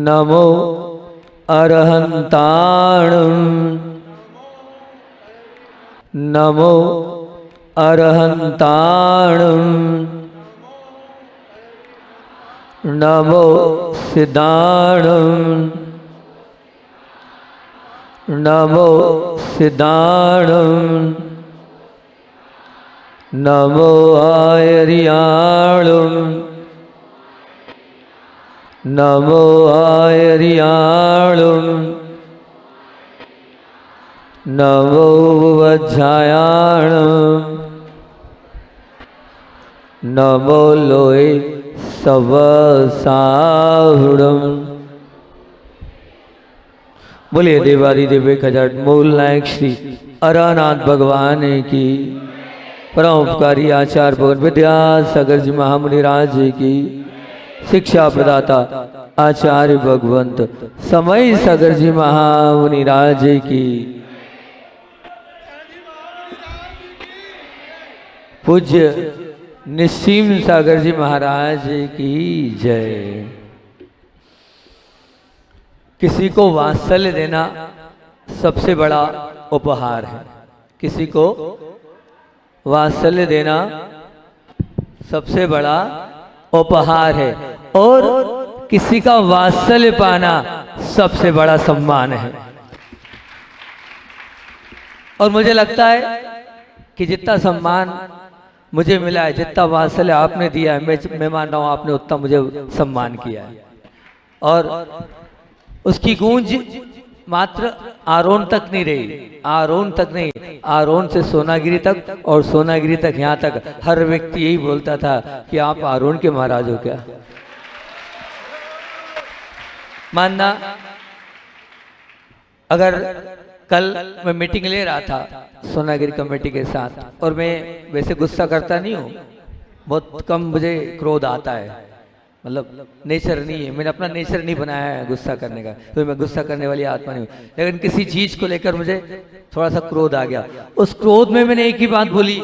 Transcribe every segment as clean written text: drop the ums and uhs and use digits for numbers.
नमो अरहन्ताणं नमो अरहन्ताणं नमो सिद्धाणं नमो सिद्धाणं नमो आयर्याणं नमो आयर्याणं नमो वज्रायाणं नमो लोय सवसाहुणं। बोलिए देवादिदेव खजाट मूल नायक श्री अरानाथ भगवान की, परोपकारी आचार्य भगवान विद्यासागर जी महामुनि राज की, शिक्षा प्रदाता आचार्य भगवंत समय सागर जी महामुनि राज की, पूज्य निस्सीम सागर जी महाराज की जय। किसी को वात्सल्य देना सबसे बड़ा उपहार है। किसी को वात्सल्य देना सबसे बड़ा उपहार है और किसी का वात्सल्य पाना सबसे बड़ा सम्मान है। और मुझे लगता है कि जितना सम्मान मुझे मिला है, जितना वात्सल्य आपने दिया है, मैं मान रहा हूं आपने उतना मुझे सम्मान किया है। और उसकी गूंज मात्र आरोन तक नहीं रही, आरोन तक नहीं, आरोन से सोनागिरी तक और सोनागिरी तक, यहाँ तक हर व्यक्ति यही बोलता था कि आप आरोन के महाराज हो क्या। मानना, अगर कल मैं मीटिंग ले रहा था सोनागिरी कमेटी के साथ, और मैं वैसे गुस्सा करता नहीं हूँ, बहुत कम मुझे क्रोध आता है, मतलब नेचर नहीं है, मैंने अपना नेचर नहीं बनाया है गुस्सा करने का, तो मैं गुस्सा करने वाली आत्मा नहीं हूँ। लेकिन किसी चीज को लेकर मुझे थोड़ा सा क्रोध आ गया। उस क्रोध में मैंने एक ही बात बोली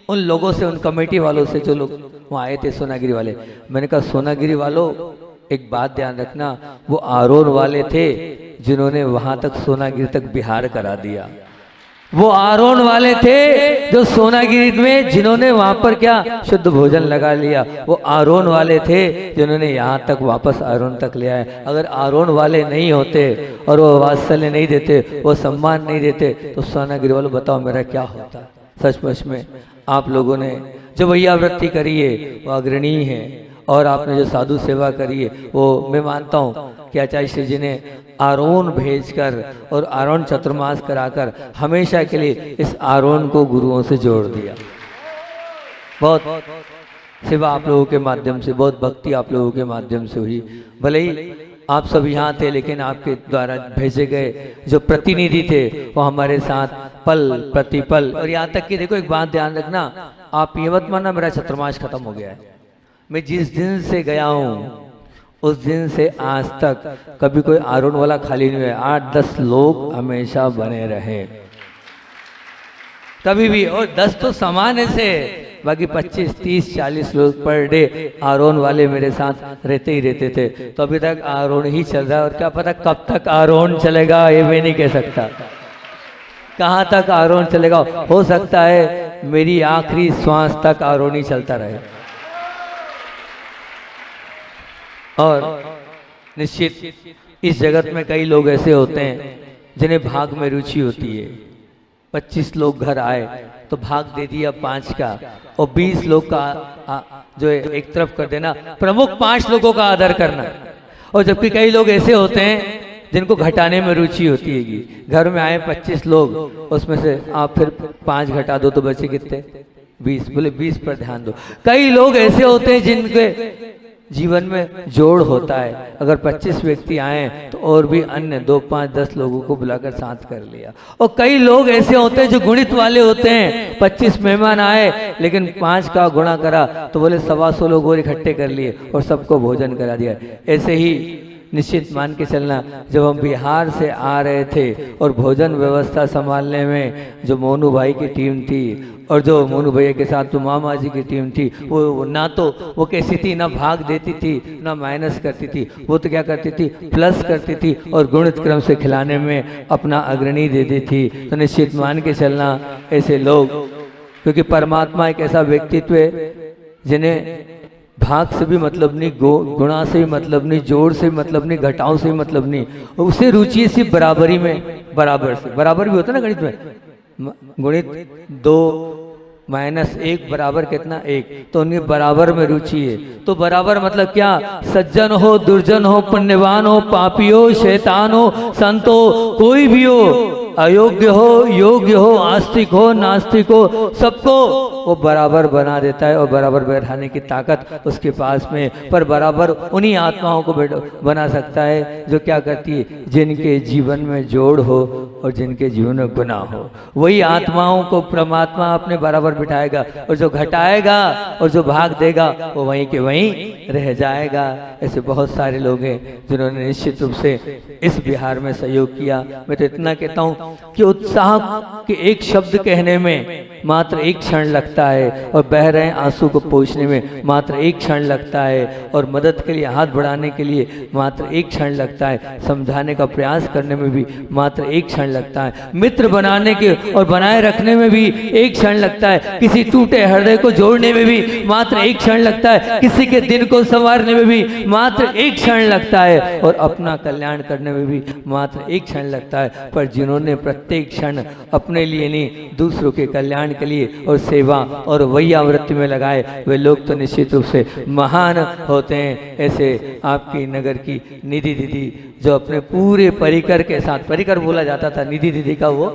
उन लोगों से, उन कमेटी वालों से जो लोग वहाँ आए थे सोनागिरी वाले। मैंने कहा सोनागिरी वालों एक बात ध्यान रखना, वो आरोन वाले थे जिन्होंने वहां तक सोनागिरी तक बिहार करा दिया। वो आरोन वाले थे जो सोनागिरी में जिन्होंने वहां पर क्या शुद्ध भोजन लगा लिया। वो आरोन वाले थे जिन्होंने यहाँ तक वापस आरोन तक ले आए। अगर आरोन वाले नहीं होते और वो वात्सल्य नहीं देते, वो सम्मान नहीं देते, तो सोनागिरी वालों बताओ मेरा क्या होता। सचमुच में आप लोगों ने जो भैया वृत्ति करी है वो अग्रणीय है, और आपने जो साधु सेवा करी है वो मैं मानता हूँ कि आचार्य श्री जी ने आरोन भेजकर और आरोन चतुर्मास कराकर हमेशा के लिए इस आरोन को गुरुओं से जोड़ दिया। बहुत सेवा आप लोगों के माध्यम से, बहुत भक्ति आप लोगों के माध्यम से हुई। भले ही आप सब यहाँ थे, लेकिन आपके द्वारा भेजे गए जो प्रतिनिधि थे वो हमारे साथ पल प्रतिपल। और यहाँ तक कि देखो एक बात ध्यान रखना, आप ये मत मानना मेरा चतुर्मास खत्म हो गया है। मैं जिस दिन से गया हूँ उस दिन से आज तक कभी कोई आरोन वाला खाली नहीं हुआ। 8-10 लोग हमेशा बने रहे कभी भी, और 10 तो सामान्य से, बाकी 25, 30, 40 लोग पर डे आरोन वाले मेरे साथ रहते ही रहते थे। तो अभी तक आरोन ही चल रहा है, और क्या पता कब तक आरोन चलेगा ये मैं नहीं कह सकता। कहाँ तक आरोन चलेगा, हो सकता है मेरी आखिरी श्वास तक आरोन ही चलता रहे। और निश्चित इस जगत में कई लोग ऐसे होते हैं जिन्हें भाग में रुचि होती है। 25 लोग घर आए तो भाग दे दिया 5 का, और 20 लोग का जो है एक तरफ कर देना, प्रमुख 5 लोगों का आदर करना। और जबकि कई लोग ऐसे होते हैं जिनको घटाने में रुचि होती है। घर में आए 25 लोग, उसमें से आप फिर 5 घटा दो तो बचे कितने? 20। बोले 20 पर ध्यान दो। कई लोग ऐसे होते हैं जिनके जीवन में जोड़ होता है। अगर 25 व्यक्ति आए तो और भी अन्य 2, 5, 10 लोगों को बुलाकर साथ कर लिया। और कई लोग ऐसे होते हैं जो गुणित वाले होते हैं। 25 मेहमान आए लेकिन 5 का गुणा करा तो बोले 125 लोग और इकट्ठे कर लिए और सबको भोजन करा दिया। ऐसे ही निश्चित मान के चलना, जब हम बिहार से आ रहे थे और भोजन व्यवस्था संभालने में जो मोनू भाई की टीम थी और जो मोनू भैया के साथ जो मामा जी की टीम थी, वो ना तो वो कैसी थी, ना भाग देती थी ना माइनस करती थी, वो तो क्या करती थी, प्लस करती थी और गुणित क्रम से खिलाने में अपना अग्रणी देती थी। तो निश्चित मान के चलना ऐसे लोग, क्योंकि परमात्मा एक ऐसा व्यक्तित्व है जिन्हें भाग से भी मतलब नहीं, गुणा से भी मतलब नहीं, जोड़ से भी मतलब नहीं, घटाओं से भी मतलब नहीं, उसे रुचि है सिर्फ बराबरी में। बराबर से बराबर भी होता है ना गणित में, गुणित 2 माइनस 1 बराबर कितना 1, तो उनके बराबर में रुचि है। तो बराबर मतलब क्या, सज्जन हो दुर्जन हो, पुण्यवान हो पापी हो, शैतान हो संत हो, कोई भी हो, अयोग्य हो योग्य हो, आस्तिक हो नास्तिक हो, सबको वो बराबर बना देता है और बराबर बैठाने की ताकत उसके पास में। पर बराबर उन्हीं आत्माओं को बना सकता है जो क्या करती है, जिनके जीवन में जोड़ हो और जिनके जीवन में गुनाह हो, वही आत्माओं को परमात्मा अपने बराबर बिठाएगा, और जो घटाएगा और जो भाग देगा वो वहीं के वहीं रह जाएगा। ऐसे बहुत सारे लोग हैं जिन्होंने निश्चित रूप से इस बिहार में सहयोग किया। मैं तो इतना कहता हूँ कि उत्साह के एक शब्द कहने में मात्र एक क्षण लगता है, और बह रहे आंसू को पोंछने में मात्र एक क्षण लगता है, और मदद के लिए हाथ बढ़ाने के लिए मात्र एक क्षण लगता है, समझाने का प्रयास करने में भी मात्र एक क्षण लगता है, मित्र बनाने के और बनाए रखने में भी एक क्षण लगता है, किसी टूटे हृदय को जोड़ने में भी मात्र एक क्षण लगता है, किसी के दिन को संवारने में भी मात्र एक क्षण लगता है, और अपना कल्याण करने में भी मात्र एक क्षण लगता है। पर जिन्होंने प्रत्येक क्षण अपने लिए नहीं दूसरों के कल्याण के लिए और सेवा और वैयावृत्ति में लगाए, वे लोग तो निश्चित रूप से महान होते हैं। ऐसे आपकी नगर की निधि दीदी जो अपने पूरे परिकर के साथ, परिकर बोला जाता था निधि दीदी का, वो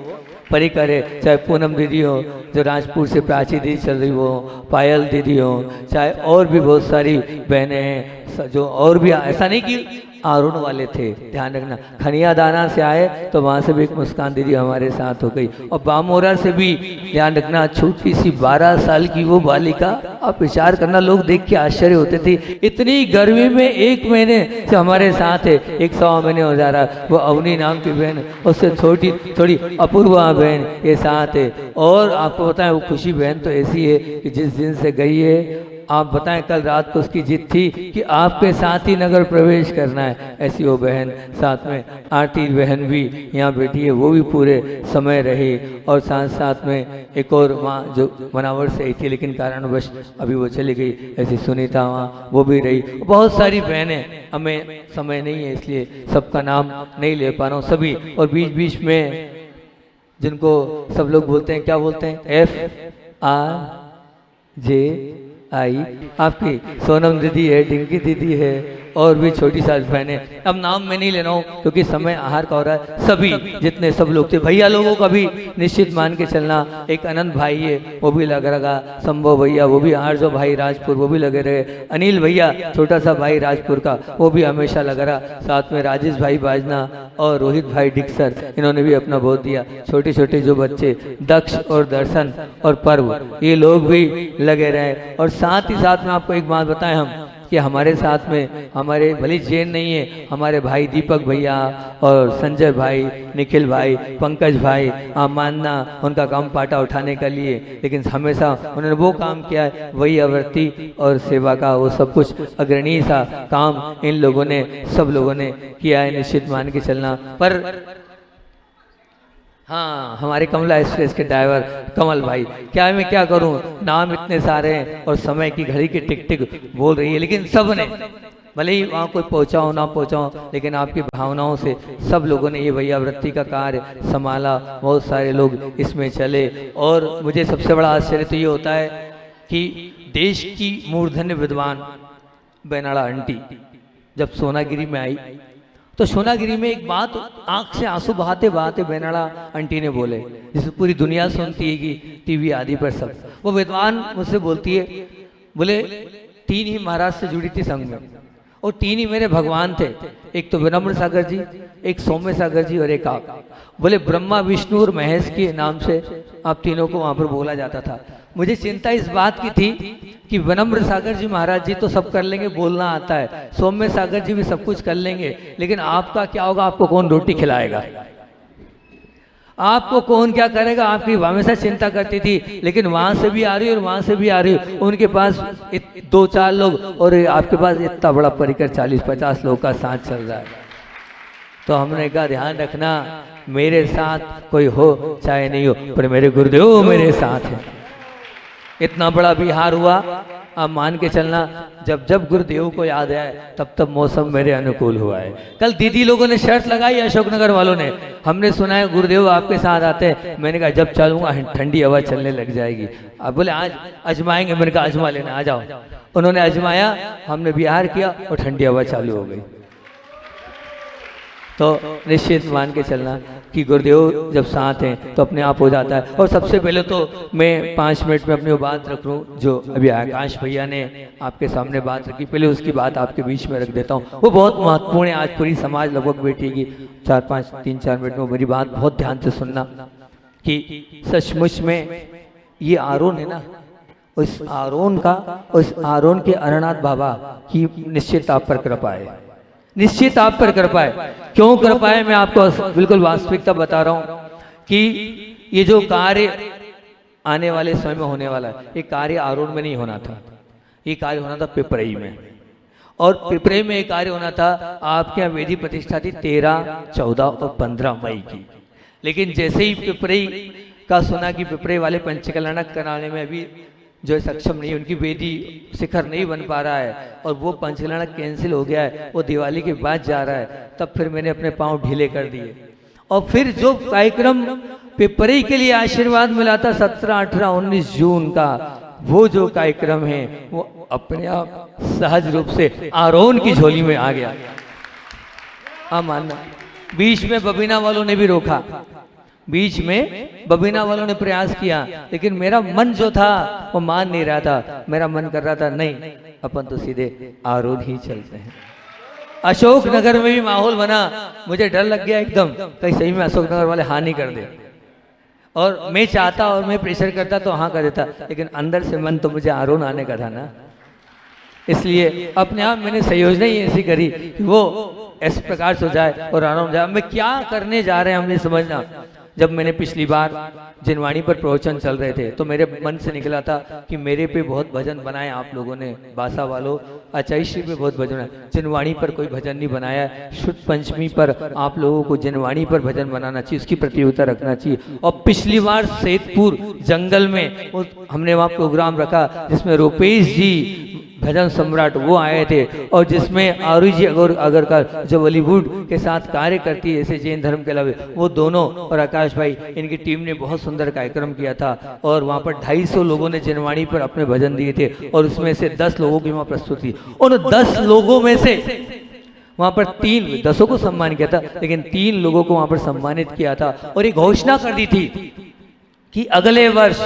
परिकर है, चाहे पूनम दीदी हो जो राजपुर से प्राची दीदी चल रही हो, पायल दीदी हो, चाहे और भी बहुत सारी बहनें हैं जो, और भी ऐसा नहीं कि आरुण वाले थे, ध्यान रखना, खनिया दाना से आए तो वहाँ से भी एक मुस्कान दीदी हमारे साथ हो गई, और बामोरा से भी ध्यान रखना, छोटी सी 12 साल की वो बालिका, आप विचार करना, लोग देख के आश्चर्य होते थे, इतनी गर्मी में 1 महीने से हमारे साथ है, 1 सवा महीने हो जा रहा, वो अवनी नाम की बहन, उससे छोटी थोड़ी अपूर्वा बहन ये साथ है। और आपको बताएं वो खुशी बहन तो ऐसी है कि जिस दिन से गई है, आप बताएं कल रात को उसकी जिद थी कि आपके साथ ही नगर प्रवेश करना है, ऐसी वो बहन, साथ में आरती बहन भी यहाँ बैठी है, वो भी पूरे समय रही, और साथ साथ में एक और माँ जो मनावर से आई थी लेकिन कारणवश अभी वो चली गई, ऐसी सुनीता वहाँ वो भी रही, बहुत सारी बहनें, हमें समय नहीं है इसलिए सबका नाम नहीं ले पा रहा हूँ सभी। और बीच बीच में जिनको सब लोग बोलते हैं, क्या बोलते हैं, FRJ आपकी सोनम दीदी है, डिंकी दीदी है, और भी छोटी सा बहनें, अब नाम मैं नहीं ले रहा हूँ क्योंकि समय आहार का हो रहा है। सभी जितने सब लोग थे, भैया लोगों का भी निश्चित मान के चलना, एक अनंत भाई है वो भी लग रहा, संभव भैया वो भी, आरजो भाई राजपुर वो भी लगे रहे, अनिल भैया छोटा सा भाई राजपुर का वो भी हमेशा लग रहा, साथ में राजेश भाई बाजना और रोहित भाई डिक्सर, इन्होंने भी अपना बहुत दिया, छोटे छोटे जो बच्चे दक्ष और दर्शन और पर्व, ये लोग भी लगे रहे। और साथ ही साथ में आपको एक बात बताएं हम कि हमारे साथ में हमारे भले जैन नहीं है, हमारे भाई दीपक भैया और संजय भाई, निखिल भाई, पंकज भाई, आप मानना उनका काम पाटा उठाने के लिए, लेकिन हमेशा उन्होंने वो काम किया है, वही आवृत्ति और सेवा का वो सब कुछ अग्रणी सा काम इन लोगों ने, सब लोगों ने किया है, निश्चित मान के चलना। पर हाँ, हमारे कमला एक्सप्रेस के ड्राइवर कमल भाई, क्या मैं क्या करूं, नाम इतने सारे हैं और समय की घड़ी की टिक टिक बोल रही है, लेकिन सब ने, भले ही वहाँ कोई पहुँचाओ ना पहुँचाओ, लेकिन आपकी भावनाओं से सब लोगों ने ये वैयावृत्ति का कार्य संभाला, बहुत सारे लोग इसमें चले। और मुझे सबसे बड़ा आश्चर्य तो ये होता है कि देश की मूर्धन्य विद्वान बेनाड़ा आंटी जब सोनागिरी में आई, तो सोनागिरी में एक बात आंख से आंसू बहाते बहाते बेनाड़ा आंटी ने बोले, जिसे पूरी दुनिया सुनती है कि टीवी आदि पर सब, वो विद्वान मुझसे बोलती है, बोले 3 ही महाराज से जुड़ी थी संघ में, और 3 ही मेरे भगवान थे, एक तो विनम्र सागर जी, एक सौम्य सागर जी और एक आप। बोले ब्रह्मा विष्णु और महेश के नाम से आप तीनों को वहां पर बोला जाता था। मुझे चिंता इस बात की थी कि विनम्र सागर जी महाराज जी तो सब कर लेंगे, बोलना आता है, सौम्य सागर जी भी सब कुछ कर लेंगे, लेकिन आपका क्या होगा, आपको कौन रोटी खिलाएगा, आपको कौन क्या करेगा, आपकी हमेशा चिंता करती थी। लेकिन वहां से भी आ रही और वहां से भी आ रही, उनके पास 2-4 लोग और आपके पास इतना बड़ा परिकर 40-50 लोग का साथ चल रहा है। तो हमने कहा ध्यान रखना, मेरे साथ कोई हो चाहे नहीं हो, पर मेरे गुरुदेव मेरे साथ है। इतना बड़ा विहार हुआ, आप मान के चलना, जब जब गुरुदेव को याद आए तब तब मौसम मेरे अनुकूल हुआ है। कल दीदी लोगों ने शर्त लगाई अशोकनगर वालों ने, हमने सुना है गुरुदेव आपके साथ आते हैं। मैंने कहा जब चलूंगा ठंडी हवा चलने लग जाएगी। अब बोले आज आजमाएंगे, मैंने कहा आजमा लेना, आ जाओ। उन्होंने आजमाया, हमने विहार किया और ठंडी हवा चालू हो गई। तो निश्चित मान के चलना कि गुरुदेव जब साथ हैं तो अपने आप हो जाता है। और सबसे पहले तो मैं 5 मिनट में अपनी वो बात रख लूँ जो अभी आकाश भैया ने आपके सामने बात रखी, पहले उसकी बात आपके बीच में रख देता हूँ। वो बहुत महत्वपूर्ण है, आज पूरी समाज लगभग बैठेगी, 3-4 मिनट में मेरी बात बहुत ध्यान से सुनना कि सचमुच में ये आरोन है ना, उस आरोन के अरनाथ बाबा की निश्चित आप पर कृपा है, निश्चित आप पर कृपा है। क्यों कृपा है, मैं आपको बिल्कुल वास्तविकता बता रहा हूं कि ये जो कार्य आने वाले समय में होने वाला है, ये कार्य आरोन में नहीं होना था, ये कार्य होना था पिपरई में। और पिपरई में ये कार्य होना था, आपके यहाँ वेदी प्रतिष्ठा थी 13, 14 और 15 मई की। लेकिन जैसे ही पिपरई का सुना कि पिपरई वाले पंचकल्याण कराने में अभी जो है सक्षम नहीं, उनकी वेदी शिखर नहीं बन पा रहा है और वो पंचकल्याण कैंसिल हो गया है, वो दिवाली के बाद जा रहा है, तब फिर मैंने अपने पांव ढीले कर दिए। और फिर जो कार्यक्रम पिपरई के लिए आशीर्वाद मिला था 17, 18, 19 जून का, वो जो कार्यक्रम है वो अपने आप सहज रूप से आरोन की झोली में आ गया। हाँ मानना, बीच में बबीना वालों ने भी रोका, बीच में बबीना वालों ने प्रयास किया, लेकिन मेरा मन जो था वो मान नहीं रहा था। मेरा मन कर रहा था नहीं, अपन तो सीधे आरोन ही चलते हैं। अशोकनगर में भी माहौल बना, मुझे डर लग गया एकदम, कहीं सही में अशोकनगर वाले हाँ नहीं कर दे। और मैं चाहता और मैं प्रेशर करता तो हाँ कर देता, लेकिन अंदर से मन तो मुझे आरोन आने का था ना, इसलिए अपने आप मैंने संयोजन ही ऐसी करी कि वो इस प्रकार से हो जाए और आरोन जाए। मैं क्या करने जा रहे हैं हमने समझना। जब मैंने पिछली बार जिनवाणी पर प्रवचन चल रहे थे तो मेरे मन से निकला था कि मेरे पे बहुत भजन बनाए आप लोगों ने, बासा वालों, अचाईश्री पे बहुत भजन है, जिनवाणी पर कोई भजन नहीं बनाया है। शुद्ध पंचमी पर आप लोगों को जिनवाणी पर भजन बनाना चाहिए, उसकी प्रतियोगिता रखना चाहिए। और पिछली बार सेतपुर जंगल में हमने वहाँ प्रोग्राम रखा जिसमें रूपेश जी भजन सम्राट वो आए थे, और जिसमें आरुई जी अगरकर जो बॉलीवुड के साथ कार्य करती है ऐसे जैन धर्म के अलावा, वो दोनों और आकाश भाई, इनकी टीम ने बहुत सुंदर कार्यक्रम किया था। और वहाँ पर 250 लोगों ने जिनवाणी पर अपने भजन दिए थे, और उसमें से 10 लोगों की वहाँ प्रस्तुति। उन 10 लोगों में से वहाँ पर 10 को सम्मान किया था, लेकिन 3 लोगों को वहाँ पर सम्मानित किया था। और ये घोषणा कर दी थी कि अगले वर्ष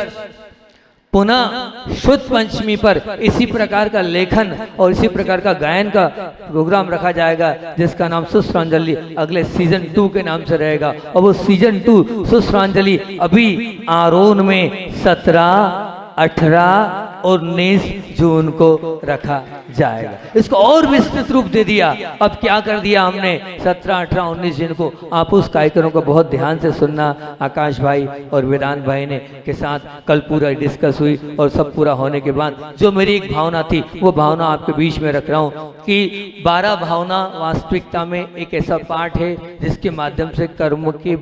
पुनः शुद्ध पंचमी पर इसी प्रकार का लेखन और इसी प्रकार का गायन का प्रोग्राम रखा जाएगा, जिसका नाम सुश्रांजलि अगले सीजन 2 के नाम से रहेगा। और वो सीजन 2 सुश्रांजलि अभी आरोन में 17, 18 और 19 जून को रखा जाएगा। इसको और विस्तृत रूप दे दिया। अब क्या कर दिया हमने, 17, 18, 19 जून को आप उस कार्यक्रम को बहुत ध्यान से सुनना। आकाश भाई और वेदांत भाई ने के साथ कल पूरा डिस्कस हुई, और सब पूरा होने के बाद जो मेरी एक भावना थी वो भावना आपके बीच में रख रहा हूँ कि 12 भावना वास्तविकता में एक ऐसा पाठ है जिसके माध्यम से कर्म के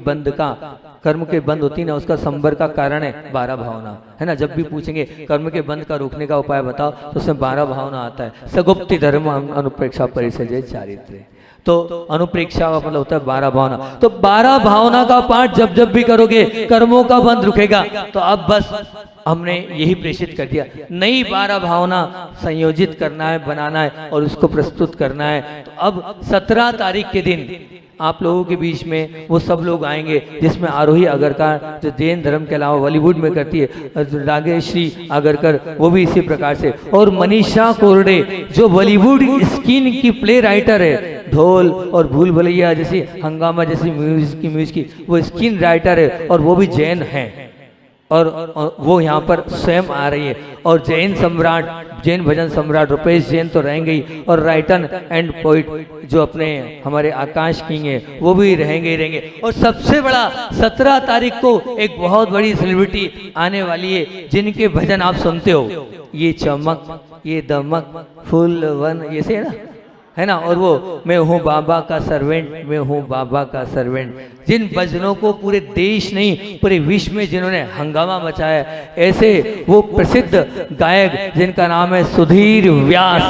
बंद होती ना, उसका संबर का कारण है 12 भावना, है ना। जब भी पूछेंगे कर्म के बंद का रोकने का उपाय बताओ तो उसमें 12 भावना आता है। सगुप्ति धर्म अनुप्रेक्षा परिसर्जय चारित्र्य, तो अनुप्रेक्षा का मतलब होता है 12 भावना। तो 12 भावना का पाठ जब जब भी करोगे कर्मों का बंद रुकेगा। तो अब बस हमने यही प्रेषित कर दिया, नई 12 भावना संयोजित करना है, बनाना है और उसको प्रस्तुत करना है। तो अब 17 तारीख के दिन आप लोगों के बीच में वो सब लोग आएंगे, जिसमें आरोही आगरकर जो जैन धर्म के अलावा बॉलीवुड में करती है, रागेश्री आगरकर वो भी इसी प्रकार से, और मनीषा कोरडे जो बॉलीवुड स्किन की प्ले राइटर है, ढोल और भूल भुलैया जैसी, हंगामा जैसी म्यूजिक की वो स्किन राइटर है, और वो भी जैन हैं, और वो यहाँ पर स्वयं आ रही है। और जैन सम्राट, जैन भजन सम्राट रुपेश जैन तो रहेंगे ही, और राइटर एंड पोइट जो अपने हमारे आकाश किंग है वो भी रहेंगे ही रहेंगे। और सबसे बड़ा 17 तारीख को एक बहुत बड़ी सेलिब्रिटी आने वाली है, जिनके भजन आप सुनते हो, ये चमक ये दमक फुल वन, ये से है ना, और वो मैं हूँ बाबा का सर्वेंट, मैं हूँ बाबा का सर्वेंट, जिन भजनों को पूरे देश नहीं पूरे विश्व में जिन्होंने हंगामा मचाया, ऐसे वो प्रसिद्ध गायक जिनका नाम है सुधीर व्यास,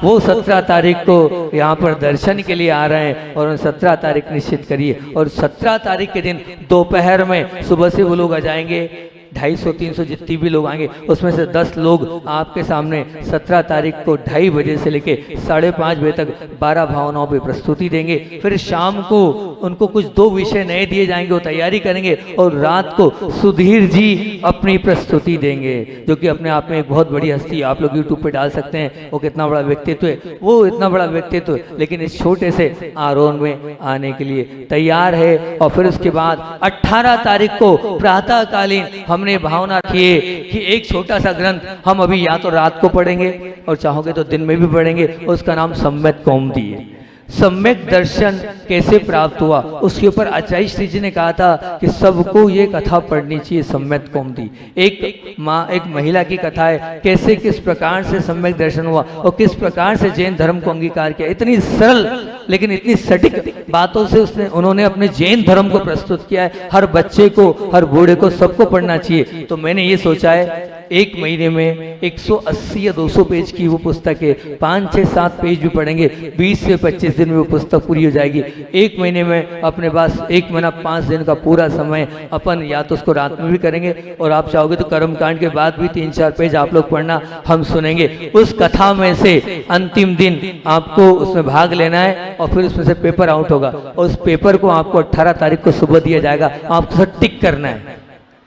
वो 17 तारीख को यहाँ पर दर्शन के लिए आ रहे हैं, और 17 तारीख निश्चित करिए। और 17 तारीख के दिन दोपहर में सुबह से वो लोग आ जाएंगे, 250-300 जितने भी लोग आएंगे उसमें से 10 लोग आपके सामने 17 तारीख को 2:30 बजे से लेके 5:30 बजे तक 12 भावनाओं पे प्रस्तुति देंगे। फिर शाम को उनको कुछ 2 विषय नए दिए जाएंगे, वो तैयारी करेंगे, और रात को सुधीर जी अपनी प्रस्तुति देंगे, जो कि अपने आप में एक बहुत बड़ी हस्ती, आप लोग यूट्यूब पे डाल सकते हैं वो कितना बड़ा व्यक्तित्व है, वो इतना बड़ा व्यक्तित्व है, लेकिन इस छोटे से आरोन में आने के लिए तैयार है। और फिर उसके बाद 18 तारीख को प्रातःकालीन हमने भावना रखी है कि एक छोटा सा ग्रंथ हम अभी या तो रात को पढ़ेंगे और चाहोगे तो दिन में भी पढ़ेंगे, उसका नाम सम्यक कौमुदी है। सम्यक दर्शन कैसे प्राप्त हुआ, उसके ऊपर आचार्य श्री जी ने कहा था कि सबको ये कथा पढ़नी चाहिए, सम्यक कौमुदी। एक माँ, एक महिला की कथा है, कैसे किस प्रकार से सम्यक दर्शन हुआ और किस प्रकार से जैन धर्म को अंगीकार किया। इतनी सरल लेकिन इतनी सटीक बातों से उन्होंने अपने जैन धर्म को प्रस्तुत किया है। हर बच्चे को, हर बूढ़े को, सबको पढ़ना चाहिए। तो मैंने ये सोचा है एक महीने में 180 या 200 पेज की वो पुस्तक है, 5, 6, 7 पेज भी पढ़ेंगे, 20 से 25 दिन में वो पुस्तक पूरी हो जाएगी। एक महीने में अपने पास 1 महीना 5 दिन का पूरा समय अपन या तो उसको रात में भी करेंगे, और आप चाहोगे तो कर्मकांड के बाद भी 3-4 पेज आप लोग पढ़ना, हम सुनेंगे। उस कथा में से अंतिम दिन आपको उसमें भाग लेना है, और फिर उसमें से पेपर आउट होगा, और उस पेपर को आपको 18 तारीख को सुबह दिया जाएगा। आपको सिर्फ टिक करना है,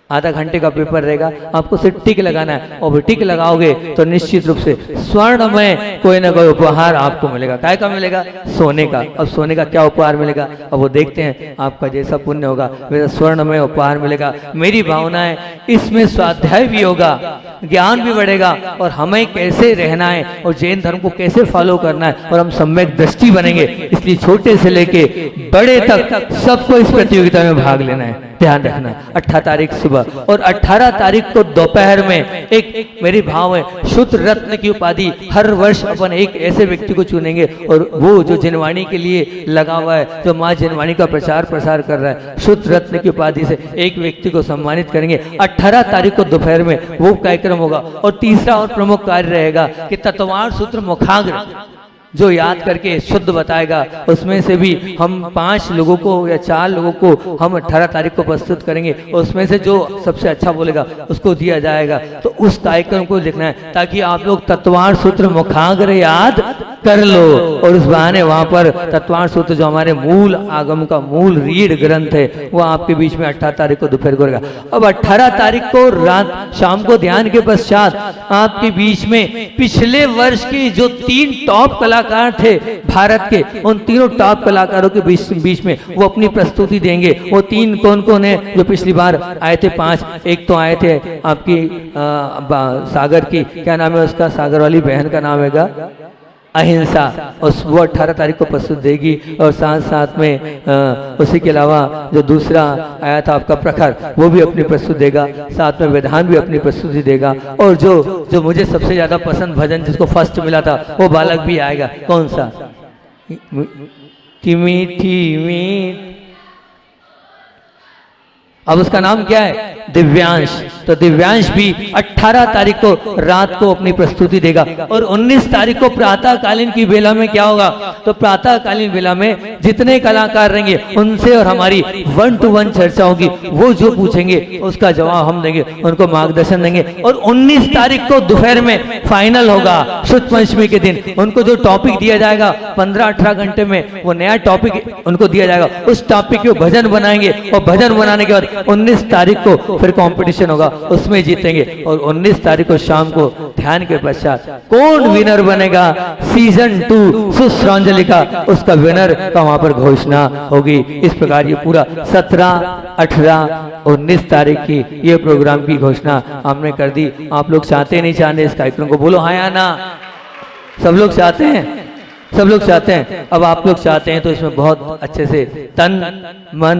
आधा घंटे का पेपर रहेगा, आपको सिर्फ टिक लगाना है, और टिक लगाओगे तो निश्चित रूप से स्वर्ण में कोई ना कोई उपहार आपको मिलेगा। काय का मिलेगा? सोने का। अब सोने का क्या उपहार मिलेगा, अब वो देखते हैं, आपका जैसा पुण्य होगा वैसा स्वर्ण में उपहार मिलेगा। मेरी भावना है इसमें स्वाध्याय भी होगा, ज्ञान भी बढ़ेगा, और हमें कैसे रहना है और जैन धर्म को कैसे फॉलो करना है, और हम सम्यक दृष्टि बनेंगे। इसलिए छोटे से लेके बड़े तक सबको इस प्रतियोगिता में भाग लेना है, ध्यान रखना। 18 तारीख सुबह, और 18 तारीख को दोपहर में एक मेरी भाव है शुद्ध रत्न की उपाधि हर वर्ष अपन एक ऐसे व्यक्ति को चुनेंगे, और वो जो जिनवाणी के लिए लगा हुआ है, जो माँ जिनवाणी का प्रचार प्रसार कर रहा है, शुद्ध रत्न की उपाधि से एक व्यक्ति को सम्मानित करेंगे। 18 तारीख को दोपहर में वो कार्यक्रम होगा। और तीसरा और प्रमुख कार्य रहेगा कि तत्वार सूत्र मुखाग्र जो याद करके शुद्ध बताएगा, उसमें से भी हम 5 लोगों को या 4 लोगों को हम 18 तारीख को प्रस्तुत करेंगे, उसमें से जो सबसे अच्छा बोलेगा उसको दिया जाएगा। तो उस कार्यक्रम को लिखना है ताकि आप लोग तत्वार सूत्र मुखाग्र याद कर लो, और उस बहाने वहां पर तत्वार सूत्र जो हमारे मूल आगम का मूल रीढ़ ग्रंथ है वो आपके बीच में 18 तारीख को दोपहर को रहेगा। अब 18 तारीख को रात शाम को ध्यान के पश्चात आपके बीच में पिछले वर्ष के जो 3 टॉप कलाकार थे भारत के, उन तीनों टॉप कलाकारों के बीच में वो अपनी प्रस्तुति देंगे। वो 3 कौन कौन है जो पिछली बार आए थे? 5। एक तो आए थे आपकी सागर की, क्या नाम है उसका, सागर वाली बहन का नाम हैगा अहिंसा, वो 18 तारीख को प्रस्तुत देगी। और साथ साथ में उसी के अलावा जो दूसरा आया था आपका प्रखर, वो भी अपनी प्रस्तुति देगा, साथ में विधान भी अपनी प्रस्तुति देगा। और जो मुझे सबसे ज्यादा पसंद भजन जिसको फर्स्ट मिला था वो बालक भी आएगा। कौन सा? कि मीठी मीठ अब उसका नाम क्या है? दिव्यांश। तो दिव्यांश भी 18 तारीख को रात को अपनी प्रस्तुति देगा और 19 तारीख को प्रातःकालीन की बेला में क्या होगा? तो प्रातःकालीन बेला में जितने कलाकार रहेंगे उनसे और हमारी 1-to-1 चर्चा होगी। वो जो पूछेंगे उसका जवाब हम देंगे, उनको मार्गदर्शन देंगे। और 19 तारीख को दोपहर में फाइनल होगा शुद्ध पंचमी के दिन। उनको जो टॉपिक दिया जाएगा 15-18 घंटे में वो नया टॉपिक उनको दिया जाएगा, उस टॉपिक पे भजन बनाएंगे और भजन बनाने के बाद 19 तारीख को फिर कंपटीशन होगा, उसमें जीतेंगे। और 19 तारीख को शाम को ध्यान के पश्चात कौन विनर बनेगा सीजन 2 सुश्रांजलि का, उसका विनर का वहां पर घोषणा होगी। इस प्रकार ये पूरा 17, 18, 19 तारीख की ये प्रोग्राम की घोषणा हमने कर दी। आप लोग चाहते नहीं चाहते इस कार्यक्रम को? बोलो हाँ या ना। सब लोग चाहते हैं, सब लोग चाहते हैं। अब आप लोग चाहते हैं तो इसमें बहुत अच्छे से तन मन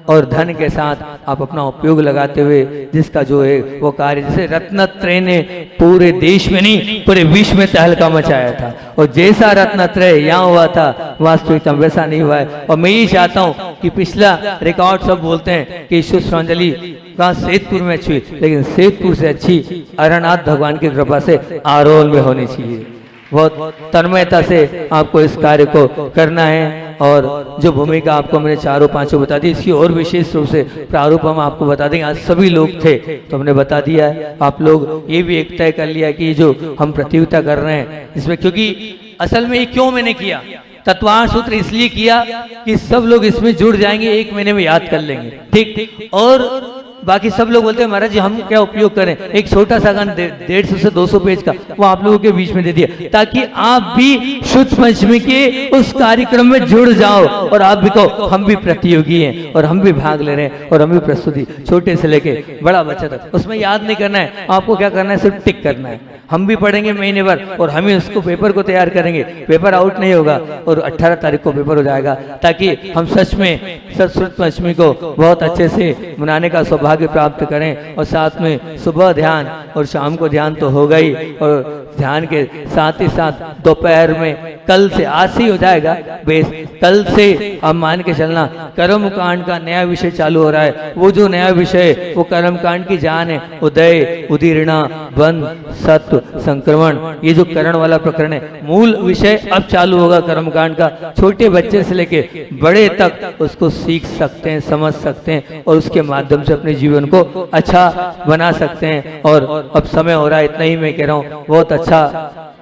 और धन के साथ आप अपना उपयोग लगाते हुए जिसका जो है वो कार्य, जैसे रत्नत्रय ने पूरे देश में नहीं पूरे विश्व में तहलका मचाया था, और जैसा रत्नत्रय यहाँ हुआ था वास्तविकता में वैसा नहीं हुआ है। और मैं ये चाहता हूँ कि पिछला रिकॉर्ड सब बोलते हैं कि श्रद्धांजलि कहाँ सेतपुर में अच्छी, लेकिन सेतपुर से अच्छी अरनाथ भगवान की कृपा से आरोल में होनी चाहिए। बहुत तन्मयता से आपको इस कार्य को करना है। और जो भूमिका आपको मैंने चारों पांचों बता दी, इसकी और विशेष रूप से प्रारूप हम आपको बता देंगे। आज सभी लोग थे तो हमने बता दिया है। आप लोग ये भी एक तय कर लिया कि जो हम प्रतियोगिता कर रहे हैं इसमें, क्योंकि असल में ये क्यों मैंने किया, तत्वांश सूत्र इसलिए किया कि सब लोग इसमें जुड़ जाएंगे, 1 महीने में याद कर लेंगे, ठीक। और बाकी सब लोग बोलते हैं महाराज जी हम क्या उपयोग करें, एक छोटा सा गान 150 से 200 पेज का वो आप लोगों के बीच में दे दिया, ताकि आप भी शुद्ध पंचमी के उस कार्यक्रम में जुड़ जाओ और आप भी कहो हम भी प्रतियोगी हैं और हम भी भाग ले रहे हैं और हम भी प्रस्तुति छोटे से लेके बड़ा बच्चा तक। उसमें याद नहीं करना है, आपको क्या करना है, सिर्फ टिक करना है। हम भी पढ़ेंगे महीने भर और हम ही उसको पेपर को तैयार करेंगे, पेपर आउट नहीं होगा और 18 तारीख को पेपर हो जाएगा, ताकि हम सच में शुद्ध पंचमी को बहुत अच्छे से मनाने का सौभाग्य प्राप्त करें। और साथ में सुबह ध्यान और शाम को ध्यान तो होगा ही, और ध्यान के साथ ही साथ दोपहर में कल से, आज से ही हो जाएगा बेस, कल से अब मान के चलना कर्म कांड का नया विषय चालू हो रहा है। वो जो नया विषय वो कर्म कांड की जान है, उदय, उदीर्णा, बंध, सत्व, संक्रमण, ये जो करण वाला प्रकरण है मूल विषय अब चालू होगा कर्म कांड का। छोटे बच्चे से लेके बड़े तक उसको सीख सकते हैं, समझ सकते हैं और उसके माध्यम से अपने जीवन को अच्छा बना सकते हैं। और अब समय हो रहा है, इतना ही मैं कह रहा हूँ। बहुत अच्छा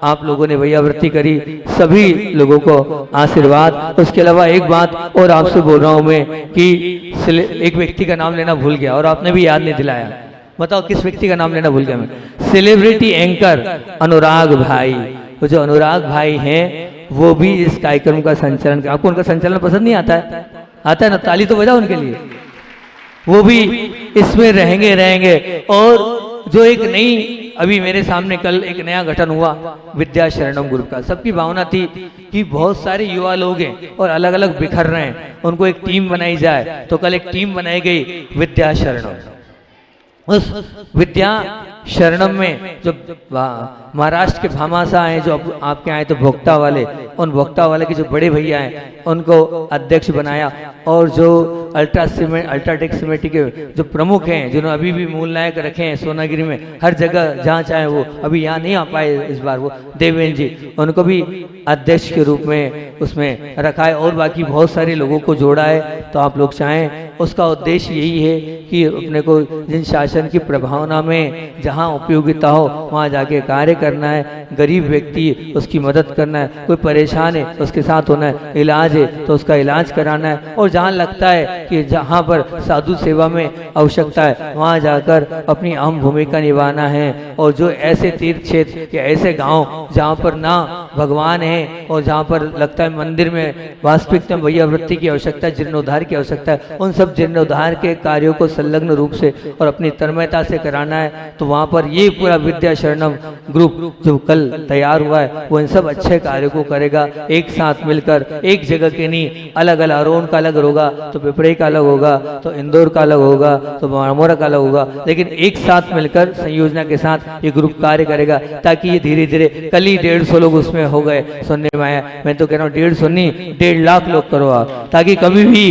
आप लोगों ने भैयावृत्ति करी, सभी लोगों को आशीर्वाद। उसके अलावा एक बात और आपसे बोल रहा हूँ मैं कि एक व्यक्ति का नाम लेना भूल गया और आपने भी याद नहीं दिलाया। बताओ किस व्यक्ति का नाम लेना भूल गया मैं? सेलिब्रिटी एंकर अनुराग भाई। वो जो अनुराग भाई हैं वो भी इस कार्यक्रम का संचालन, आपको उनका संचालन पसंद नहीं आता है? आता है ना, ताली तो बजाओ उनके लिए। वो भी इसमें रहेंगे। और जो एक नई, अभी मेरे सामने कल एक नया गठन हुआ विद्या शरणम ग्रुप का। सबकी भावना थी कि बहुत सारे युवा लोग हैं और अलग अलग बिखर रहे हैं, उनको एक टीम बनाई जाए। तो कल एक टीम बनाई गई विद्या शरणम। उस विद्या शरणम में जो महाराष्ट्र के भामाशाह हैं, जो आपके आए तो भोक्ता वाले, उन भोक्ता वाले के जो बड़े भैया हैं उनको अध्यक्ष बनाया। और जो अल्ट्राटेक सिमेंट के जो प्रमुख हैं, जिन्होंने अभी भी मूल नायक रखे हैं सोनागिरी में, हर जगह जहाँ चाहे, वो अभी यहाँ नहीं आ पाए इस बार, वो देवेंद्र जी, उनको भी अध्यक्ष के रूप में उसमें रखा है और बाकी बहुत सारे लोगों को जोड़ा है। तो आप लोग चाहें, उसका उद्देश्य यही है कि अपने को जिन शासन की प्रभावना में जहाँ उपयोगिता हो वहाँ जाके कार्य करना है। गरीब व्यक्ति उसकी मदद करना है, कोई परेशान है उसके साथ होना है, इलाज है तो उसका इलाज कराना है। और जहाँ लगता है कि जहाँ पर साधु सेवा में आवश्यकता है वहाँ जाकर अपनी अहम भूमिका निभाना है। और जो ऐसे तीर्थ क्षेत्र या ऐसे गांव जहाँ पर ना भगवान है और जहाँ पर लगता है मंदिर में वास्तविकता में भैयावृत्ति की आवश्यकता है, जीर्णोद्धार की आवश्यकता है, उन सब जीर्णोद्धार के कार्यों को संलग्न रूप से और अपनी तन्मयता से कराना है। तो वहाँ पर ये पूरा विद्या शरणम ग्रुप जो कल तैयार हुआ है वो इन सब अच्छे कार्यों को करेगा। एक साथ मिलकर, एक जगह के नहीं, अलग अलग, अरोन का अलग होगा तो पिपड़े का अलग होगा, तो इंदौर का अलग होगा, तो मामोरा का अलग होगा, लेकिन एक साथ मिलकर संयोजना के साथ ये ग्रुप कार्य करेगा। ताकि ये धीरे धीरे, कल ही 150 लोग उसमें हो गए सुनने में आया, मैं तो कह रहा हूँ 150 नहीं 1.5 लाख लोग करो आप, ताकि कभी भी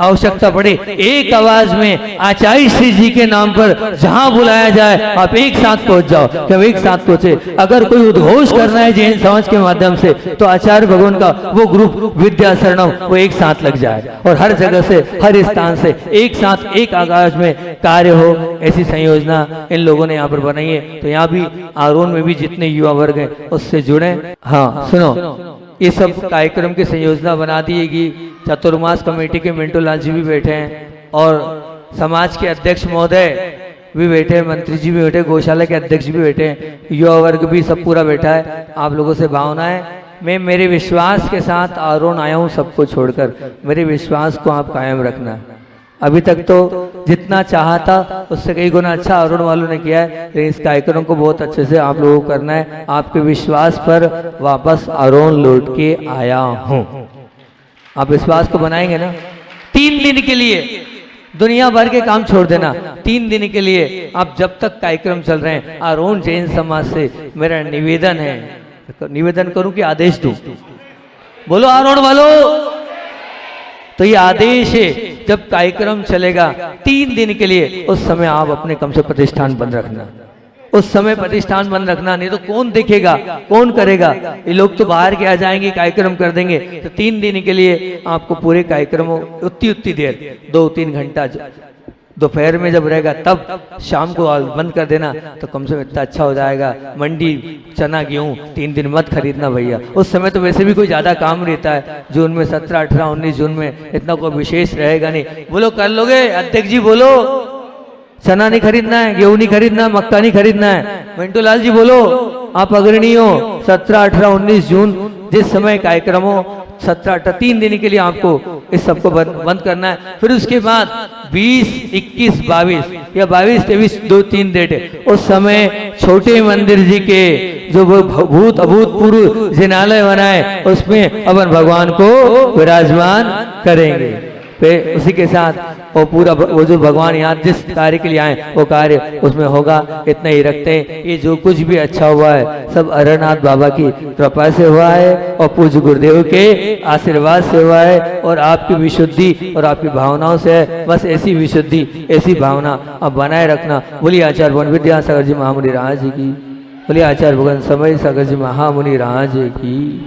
आवश्यकता पड़े एक आवाज में आचार्य श्री जी के नाम पर जहां बुलाया जाए आप एक साथ पहुंच जाओ, कि हम एक साथ पहुंचे। अगर कोई उद्घोष करना है जैन समाज के माध्यम से तो आचार्य भगवान का वो ग्रुप विद्या शरणम वो एक साथ लग जाए और हर जगह से हर स्थान से एक साथ एक आकाश में कार्य हो, ऐसी संयोजना इन लोगों ने यहाँ पर बनाई है। तो यहाँ भी आरोन में भी जितने युवा वर्ग हैं उससे जुड़े। हाँ सुनो, ये सब कार्यक्रम की संयोजना बना दिएगी। चतुर्मास कमेटी के मिंटू लाल जी भी बैठे हैं और समाज के अध्यक्ष महोदय भी बैठे हैं, मंत्री जी भी बैठे, गौशाला के अध्यक्ष भी बैठे हैं, युवा वर्ग भी सब पूरा बैठा है। आप लोगों से भावना है, मैं मेरे विश्वास के साथ आरोन आया हूँ सबको छोड़कर, मेरे विश्वास को आप कायम रखना। अभी तक तो जितना चाहा था उससे कई गुना अच्छा अरुण वालों ने किया है, लेकिन इस कार्यक्रम को बहुत अच्छे से आप लोगों को करना है। आपके विश्वास पर वापस अरुण लौट के आया हूं। आप विश्वास को बनाएंगे ना? 3 दिन के लिए दुनिया भर के काम छोड़ देना, 3 दिन के लिए आप जब तक कार्यक्रम चल रहे हैं, अरुण जैन समाज से मेरा निवेदन है, निवेदन करूं कि आदेश दूं? बोलो अरुण वालों। तो ये आदेश है, जब कार्यक्रम चलेगा 3 दिन के लिए, उस समय आप अपने कम से प्रतिष्ठान बंद रखना, उस समय प्रतिष्ठान बंद रखना, नहीं तो कौन देखेगा, कौन करेगा? ये लोग तो बाहर के आ जाएंगे, कार्यक्रम कर देंगे। तो 3 दिन के लिए आपको पूरे कार्यक्रम उतनी देर 2-3 घंटा दोपहर में जब रहेगा तब शाम को बंद कर देना, तो कम से कम इतना अच्छा हो जाएगा। मंडी चना गेहूँ 3 दिन मत खरीदना भैया, उस समय तो वैसे भी कोई ज़्यादा काम रहता है। जून में 17, 18, 19 जून में इतना कोई विशेष रहेगा नहीं। बोलो कर लोगे अध्यक्ष जी? बोलो चना नहीं खरीदना है, गेहूँ नहीं खरीदना, मक्का नहीं खरीदना है। मिंटू लाल जी बोलो, आप अग्रणी हो। 17, 18, 19 जून जिस समय कार्यक्रम हो, 17, 18 3 दिन के लिए आपको इस सबको बंद करना है। फिर उसके बाद 20, 21, 22 या 22, 23 2-3 डेट है, उस समय छोटे मंदिर जी के जो अभूतपूर्व जिनालय बनाए उसमें अपन भगवान को विराजमान करेंगे। फिर उसी के साथ वो पूरा वो जो भगवान यहाँ जिस कार्य के लिए आए वो कार्य उसमें होगा। इतना ही रखते हैं। ये जो कुछ भी अच्छा हुआ है सब अरनाथ बाबा की कृपा से हुआ है और पूज्य गुरुदेव के आशीर्वाद से हुआ है और आपकी विशुद्धि और आपकी भावनाओं से है। बस ऐसी विशुद्धि, ऐसी भावना अब बनाए रखना। बोलिए आचार्य भगवान विद्यासागर जी महामुनि राज की, बोलिए आचार्य भगवान समय सागर जी महामुनि राज की।